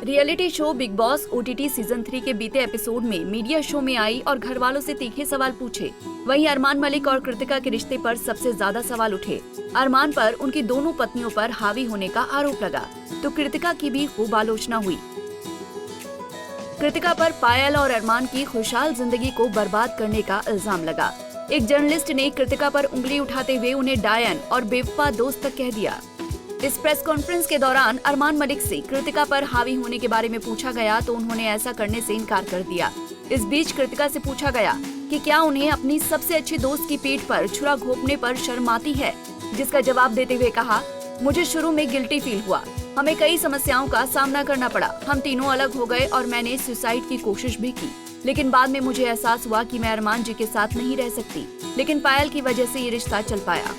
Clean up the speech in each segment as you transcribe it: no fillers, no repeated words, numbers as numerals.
Reality show big boss OTT season 3 के बीते episode में मीडिया शो में आई और घर वालों से तीखे सवाल पूछे। वहीं अरमान मलिक और कृतिका के रिश्ते पर सबसे ज्यादा सवाल उठे। अरमान पर उनकी दोनों पत्नियों पर हावी होने का आरोप लगा, तो कृतिका की भी खूब आलोचना हुई। कृतिका पर पायल और अरमान की खुशहाल जिंदगी को बर्बाद करने का इल्जाम लगा। एक जर्नलिस्ट ने कृतिका पर उंगली उठाते हुए उन्हें डायन और बेवफा दोस्त तक कह दिया। इस प्रेस कॉन्फ्रेंस के दौरान अरमान मलिक से कृतिका पर हावी होने के बारे में पूछा गया तो उन्होंने ऐसा करने से इनकार कर दिया। इस बीच कृतिका से पूछा गया कि क्या उन्हें अपनी सबसे अच्छी दोस्त की पीठ पर छुरा घोंपने पर शर्म आती है, जिसका जवाब देते हुए कहा, मुझे शुरू में गिल्टी फील हुआ, हमें कई समस्याओं का सामना करना पड़ा, हम तीनों अलग हो गए और मैंने सुसाइड की कोशिश भी की, लेकिन बाद में मुझे एहसास हुआ कि मैं अरमान जी के साथ नहीं रह सकती, लेकिन पायल की वजह से ये रिश्ता चल पाया।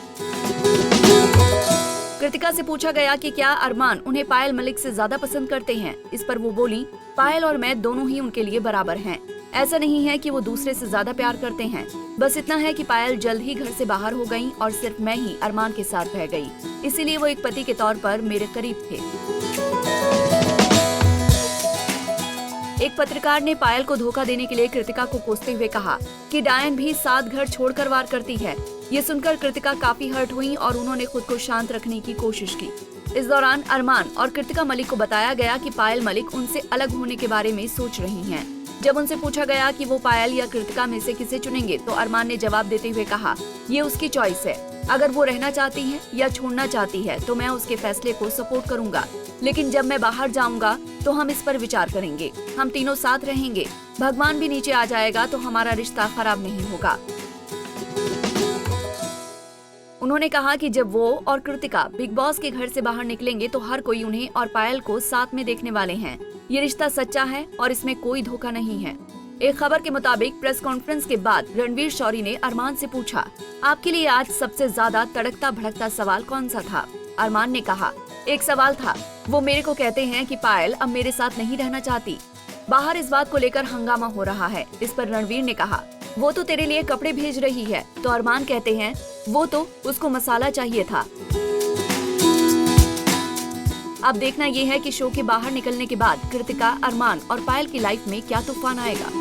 कृतिका से पूछा गया कि क्या अरमान उन्हें पायल मलिक से ज्यादा पसंद करते हैं। इस पर वो बोली, पायल और मैं दोनों ही उनके लिए बराबर हैं। ऐसा नहीं है कि वो दूसरे से ज्यादा प्यार करते हैं, बस इतना है कि पायल जल्द ही घर से बाहर हो गई और सिर्फ मैं ही अरमान के साथ रह गई, इसीलिए वो एक पति के तौर पर मेरे करीब थे। एक पत्रकार ने पायल को धोखा देने के लिए कृतिका को कोसते हुए कहा कि डायन भी 7 घर छोड़कर वार करती है। ये सुनकर कृतिका काफी हर्ट हुई और उन्होंने खुद को शांत रखने की कोशिश की। इस दौरान अरमान और कृतिका मलिक को बताया गया कि पायल मलिक उनसे अलग होने के बारे में सोच रही हैं। जब उनसे पूछा गया कि वो पायल या कृतिका में से किसे चुनेंगे, तो अरमान ने जवाब देते हुए कहा, ये उसकी चॉइस है, अगर वो रहना चाहती है या छोड़ना चाहती है तो मैं उसके फैसले को सपोर्ट करूंगा, लेकिन जब मैं बाहर जाऊंगा तो हम इस पर विचार करेंगे, हम तीनों साथ रहेंगे, भगवान भी नीचे आ जाएगा तो हमारा रिश्ता खराब नहीं होगा। उन्होंने कहा कि जब वो और कृतिका बिग बॉस के घर से बाहर निकलेंगे तो हर कोई उन्हें और पायल को साथ में देखने वाले हैं। ये रिश्ता सच्चा है और इसमें कोई धोखा नहीं है। एक खबर के मुताबिक प्रेस कॉन्फ्रेंस के बाद रणवीर शौरी ने अरमान से पूछा, आपके लिए आज सबसे ज्यादा तड़कता भड़कता सवाल कौन सा था? अरमान ने कहा, एक सवाल था, वो मेरे को कहते हैं कि पायल अब मेरे साथ नहीं रहना चाहती। बाहर इस बात को लेकर हंगामा हो रहा है। इस पर रणवीर ने कहा, वो तो तेरे लिए कपड़े भेज रही है, तो अरमान कहते हैं, वो तो उसको मसाला चाहिए था। अब देखना ये है कि शो के बाहर निकलने के बाद कृतिका, अरमान और पायल की लाइफ में क्या तूफान आएगा।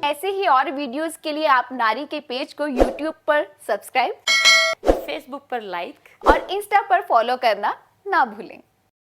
ऐसे ही और वीडियोस के लिए आप नारी के पेज को YouTube पर सब्सक्राइब, फेसबुक पर लाइक और इंस्टा पर फॉलो करना ना भूलें।